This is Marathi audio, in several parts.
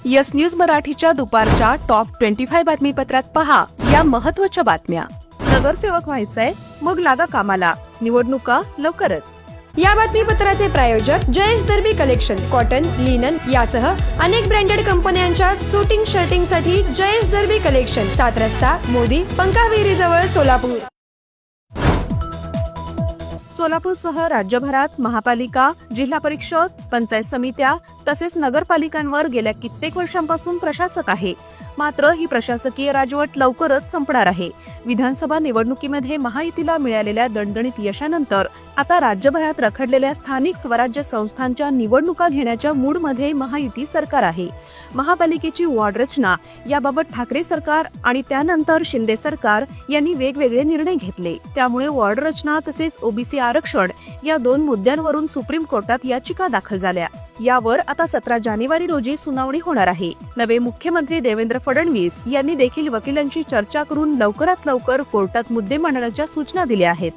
यस न्यूज मराठीच्या दुपारच्या टॉप 25 बातमीपत्रात पहा या महत्त्वाच्या बातम्या। नगरसेवक व्हायचंय मग लागा कामाला, निवडणुका लवकरच। या बातमीपत्राचे प्रायोजक जयेश दर्बी कलेक्शन, कॉटन, लिनन यासह अनेक ब्रँडेड कंपन्यांच्या सुटिंग शर्टिंग साठी जयेश दर्बी कलेक्शन, 7 रस्ता मोदी पंकाविरी जवळ सोलापूर। सोलापूरसह राज्यभरात महापालिका, जिल्हा परिषद, पंचायत समित्या तसेच नगरपालिकांवर गेल्या कित्येक वर्षांपासून प्रशासक आहे। मात्र ही प्रशासकीय राजवट लवकरच संपणार आहे। विधानसभा निवडणुकीमध्ये महायुतीला मिळालेल्या दणदणीत यशानंतर आता राज्यभरात रखडलेल्या स्थानिक स्वराज्य संस्थांच्या निवडणुका घेण्याच्या मूडमध्ये महायुती सरकार आहे। महापालिकेची वॉर्ड रचना याबाबत ठाकरे सरकार आणि त्यानंतर शिंदे सरकार यांनी वेगवेगळे निर्णय घेतले। त्यामुळे वॉर्ड रचना तसेच ओबीसी आरक्षण या दोन मुद्द्यांवरून सुप्रीम कोर्टात याचिका दाखल झाल्या। यावर आता 17 जानेवारी रोजी सुनावणी होणार आहे। नवे मुख्यमंत्री देवेंद्र फडणवीस यांनी देखील वकिलांशी चर्चा करून लवकरात लवकर कोर्टात मुद्दे मांडण्याच्या सूचना दिल्या आहेत।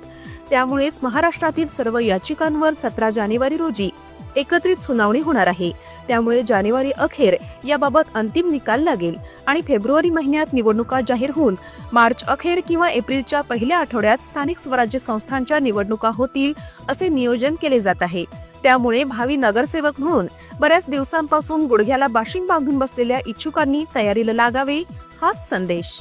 त्यामुळेच महाराष्ट्रातील सर्व याचिकांवर 17 जानेवारी रोजी एकत्रित सुनावणी होणार आहे। त्यामुळे जानेवारी अखेर याबाबत अंतिम निकाल लागेल आणि फेब्रुवारी महिन्यात निवडणुका जाहीर होऊन मार्च अखेर किंवा एप्रिलच्या पहिल्या आठवड्यात स्थानिक स्वराज्य संस्थांच्या निवडणुका होतील असे नियोजन केले जात आहे। त्यामुळे भावी नगरसेवक म्हणून बऱ्याच दिवसांपासून गुडघ्याला बाशिंग बांधून बसलेल्या इच्छुकांनी तयारीला लागावे हाच संदेश।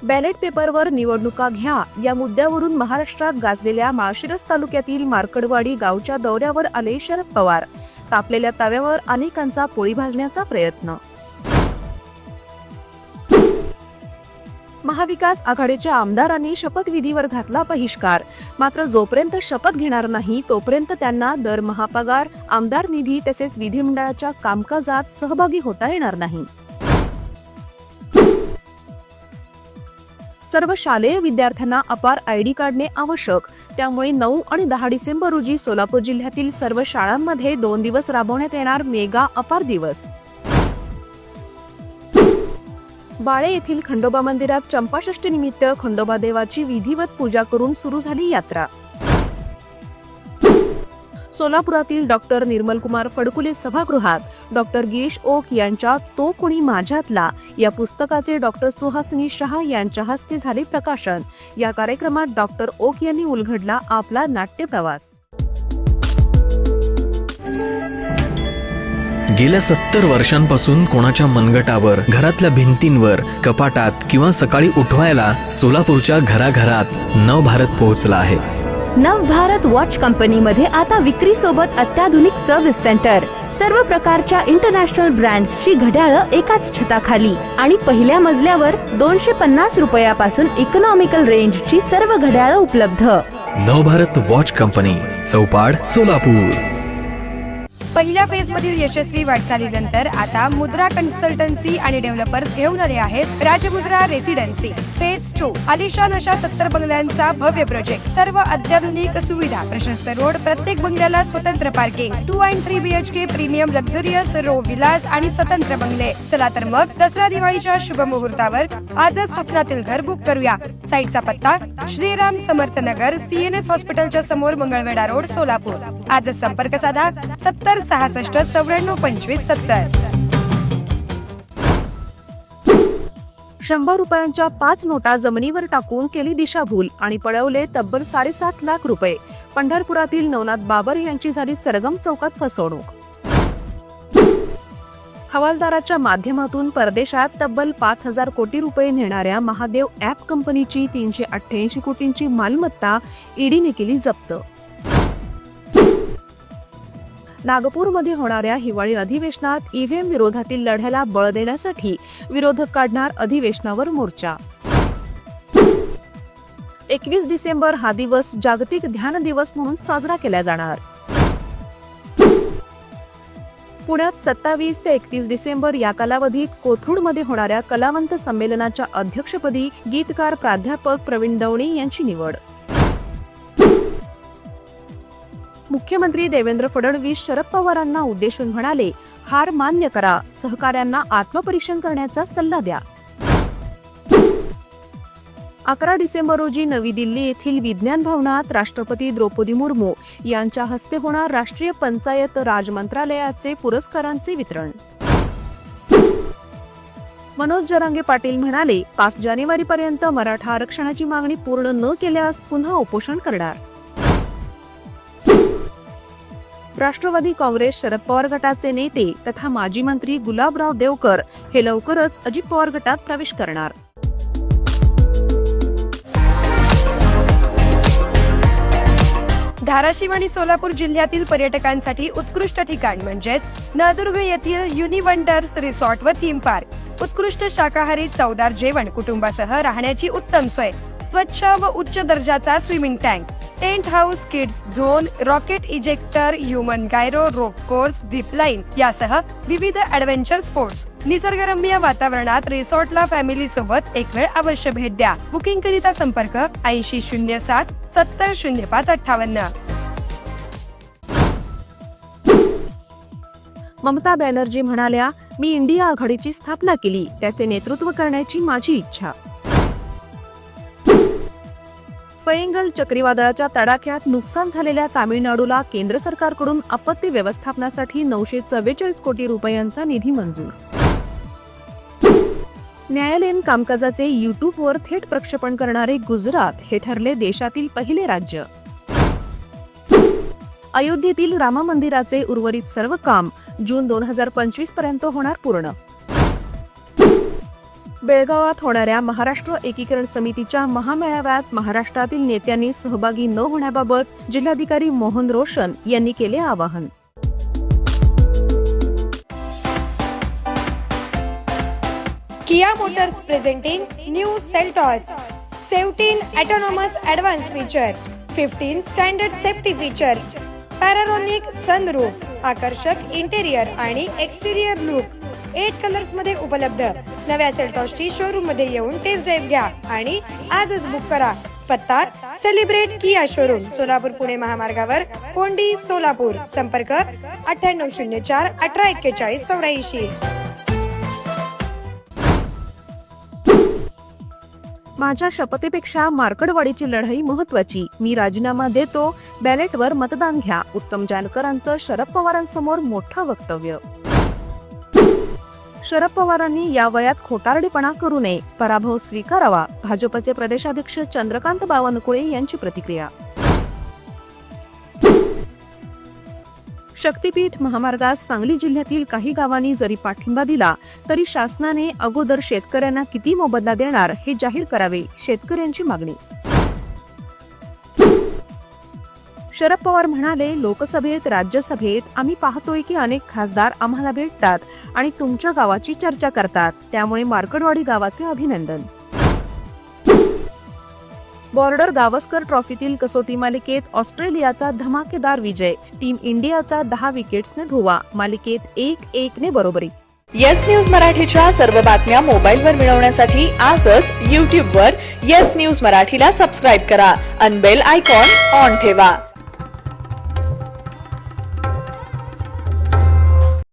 बॅलेट पेपरवर निवडणुका घ्या या मुद्द्यावरून महाराष्ट्रात गाजलेल्या माळशिरस तालुक्यातील मार्कडवाडी गावच्या दौऱ्यावर आले शरद पवार। तापलेल्या तव्यावर अनेकांचा पोळी भाजण्याचा प्रयत्न। महाविकास आघाडीच्या आमदारांनी शपथविधीवर घातला बहिष्कार। मात्र जोपर्यंत शपथ घेणार नाही तोपर्यंत त्यांना दरमहा पगार, आमदार निधी तसेच विधिमंडळाच्या कामकाजात सहभागी होता येणार नाही। सर्व शालेय विद्यार्थ्यांना अपार आयडी काढणे आवश्यक। त्यामुळे 9 आणि 10 डिसेंबर रोजी सोलापूर जिल्ह्यातील सर्व शाळांमध्ये 2 दिवस राबवण्यात येणार मेगा अपार दिवस। बाळे येथील खंडोबा मंदिरात चंपाषष्ठी निमित्त खंडोबा देवाची विधिवत पूजा करून सुरू झाली यात्रा। सोलापुरातील डॉक्टर निर्मलकुमार फडकुले सभागृहात डॉक्टर गिरीश ओक यांच्या तो कोणी माझ्यातला या पुस्तकाचे डॉक्टर सुहासिनी शहा यांच्या हस्ते झाले प्रकाशन। या कार्यक्रमात डॉक्टर ओक यांनी उलगडला आपला नाट्य प्रवास। गेल्या 70 वर्षांपासून कोणाच्या मनगटावर, घरातल्या भिंतींवर, कपाटात किंवा सकाळी उठवायला सोलापूरच्या घराघरात नवभारत पोहोचला आहे। नवभारत वॉच कंपनीमध्ये आता विक्री सोबत अत्याधुनिक सर्व्हिस सेंटर, सर्व प्रकारच्या इंटरनॅशनल ब्रँड्सची घड्याळं एकाच छताखाली आणि पहिल्या मजल्यावर 250 रुपयापासून इकॉनॉमिकल रेंजची सर्व घड्याळं उपलब्ध। नवभारत वॉच कंपनी, चौपाड, सोलापूर। पहिल्या फेज मधील यशस्वी वाटचालीनंतर आता मुद्रा कन्सल्टन्सी आणि डेव्हलपर्स घेऊन आले आहेत राजमुद्रा रेसिडेन्सी। फेज 2 आलिशान अशा 70 बंगल्यांचा भव्य प्रोजेक्ट, सर्व अत्याधुनिक सुविधा, प्रशस्त रोड, प्रत्येक बंगल्याला स्वतंत्र पार्किंग, 2 आणि 3 BHK premium luxurious row villas आणि स्वतंत्र बंगले। चला तर मग दसरा दिवाळीच्या शुभ मुहूर्तावर आजच स्वप्नातील घर बुक करूया। साईटचा पत्ता श्रीराम समर्थ नगर, CNS हॉस्पिटलच्या समोर, मंगळवेढा रोड, सोलापूर। आजच संपर्क साधा 70 66 94 25 70। 100 रुपयांच्या 5 नोटा जमिनीवर टाकून केली दिशाभूल आणि पळवले तब्बल 7.5 लाख रुपये। पंढरपुरातील नवनाथ बाबर यांची झाली सरगम चौकात फसवणूक। हवालदाराच्या माध्यमातून परदेशात तब्बल 5000 कोटी रुपये नेणाऱ्या महादेव ॲप कंपनीची 388 कोटींची मालमत्ता ईडीने केली जप्त। नागपूरमध्ये होणाऱ्या हिवाळी अधिवेशनात ईव्हीएम विरोधातील लढ्याला बळ देण्यासाठी विरोधक काढणार अधिवेशनावर मोर्चा। 21 डिसेंबर हा दिवस जागतिक ध्यान दिवस म्हणून साजरा केला जाणार। पुण्यात 27 ते 31 डिसेंबर या कालावधीत कोथरूडमध्ये होणाऱ्या कलावंत संमेलनाच्या अध्यक्षपदी गीतकार प्राध्यापक प्रवीण दवणे यांची निवड। मुख्यमंत्री देवेंद्र फडणवीस शरद पवारांना उद्देशून म्हणाले, हार मान्य करा, सहकाऱ्यांना आत्मपरीक्षण करण्याचा सल्ला द्या। 11 डिसेंबर रोजी नवी दिल्ली येथील विज्ञान भवनात राष्ट्रपती द्रौपदी मुर्मू यांच्या हस्ते होणार राष्ट्रीय पंचायत राज मंत्रालयाचे पुरस्कारांचे वितरण. मनोज जरांगे पाटील म्हणाले, 5 जानेवारीपर्यंत मराठा आरक्षणाची मागणी पूर्ण न केल्यास पुन्हा उपोषण करणार. राष्ट्रवादी काँग्रेस शरद पवार गटाचे नेते तथा माजी मंत्री गुलाबराव देवकर हे लवकरच अजित पवार गटात प्रवेश करणार. धाराशिव आणि सोलापूर जिल्ह्यातील पर्यटकांसाठी उत्कृष्ट ठिकाण म्हणजेच नळदुर्ग येथील युनिवंडर्स रिसॉर्ट व थीम पार्क. उत्कृष्ट शाकाहारी चवदार जेवण, कुटुंबासह राहण्याची उत्तम सोय, स्वच्छ व उच्च दर्जाचा swimming tank, tent house, kids zone, rocket ejector, human gyro, rope course, zip line यासह विविध ॲडव्हेंचर स्पोर्ट्स. निसर्गरम्य वातावरणात रिसॉर्टला फॅमिली सोबत एक वेळ अवश्य भेट द्या. बुकिंग करिता संपर्क 8007 700558. ममता बॅनर्जी म्हणाल्या, मी इंडिया आघाडीची स्थापना केली, त्याचे नेतृत्व करण्याची माझी इच्छा. फैंगल चक्रीवादळाच्या तडाख्यात नुकसान झालेल्या तामिळनाडूला केंद्र सरकारकडून आपत्ती व्यवस्थापनासाठी 944 कोटी रुपयांचा निधी मंजूर. न्यायालयीन कामकाजाचे यूट्यूबवर थेट प्रक्षेपण करणारे गुजरात हे ठरले देशातील पहिले राज्य. अयोध्येतील राम मंदिराचे उर्वरित सर्व काम जून 2025 पर्यंत होणार पूर्ण. बेळगावात होणाऱ्या महाराष्ट्र एकीकरण समितीच्या महामेळाव्यात महाराष्ट्रातील नेत्यांनी सहभागी न होण्याबाबत जिल्हाधिकारी मोहन रोशन यांनी केले आवाहन. Kia motors presenting new Seltos 17 autonomous advance feature, 15 standard safety features, panoramic sunroof, आकर्षक इंटेरियर आणि एक्सटिरियर लुक, 8 कलर्स मध्ये उपलब्ध. नव्या सेल्टॉसची शोरूम मध्ये येऊन टेस्ट ड्राईव्ह घ्या आणि आजच बुक करा. पत्ता celebrate Kia showroom, Solapur Pune महामार्गावर, कोंडी, सोलापूर. संपर्क 9804 1841 84. माझ्या शपथेपेक्षा मार्कडवाडीची लढाई महत्वाची, मी राजीनामा देतो, बॅलेटवर मतदान घ्या. उत्तम जानकरांचं शरद पवारांसमोर मोठं वक्तव्य. शरद पवारांनी या वयात खोटारडेपणा करू नये, पराभव स्वीकारावा. भाजपचे प्रदेशाध्यक्ष चंद्रकांत बावनकुळे यांची प्रतिक्रिया. शक्तीपीठ महामार्गास सांगली जिल्ह्यातील काही गावांनी जरी पाठिंबा दिला तरी शासनाने अगोदर शेतकऱ्यांना किती मोबदला देणार हे जाहीर करावे, शेतकऱ्यांची मागणी. शरद पवार म्हणाले, लोकसभेत राज्यसभेत आम्ही पाहतोय की अनेक खासदार आम्हाला भेटतात आणि तुमच्या गावाची चर्चा करतात, त्यामुळे मार्कडवाडी गावाचे अभिनंदन. बॉर्डर गावस्कर ट्रॉफीतील कसोटी मालिकेत ऑस्ट्रेलियाचा धमाकेदार विजय, टीम इंडियाचा 10 विकेट्सने धुव्वा, मालिकेत 1-1 बरोबरी. येस न्यूज मराठीच्या सर्व बातम्या मोबाईलवर मिळवण्यासाठी आजच YouTube वर येस न्यूज मराठीला सबस्क्राईब करा आणि बेल आयकॉन ऑन ठेवा.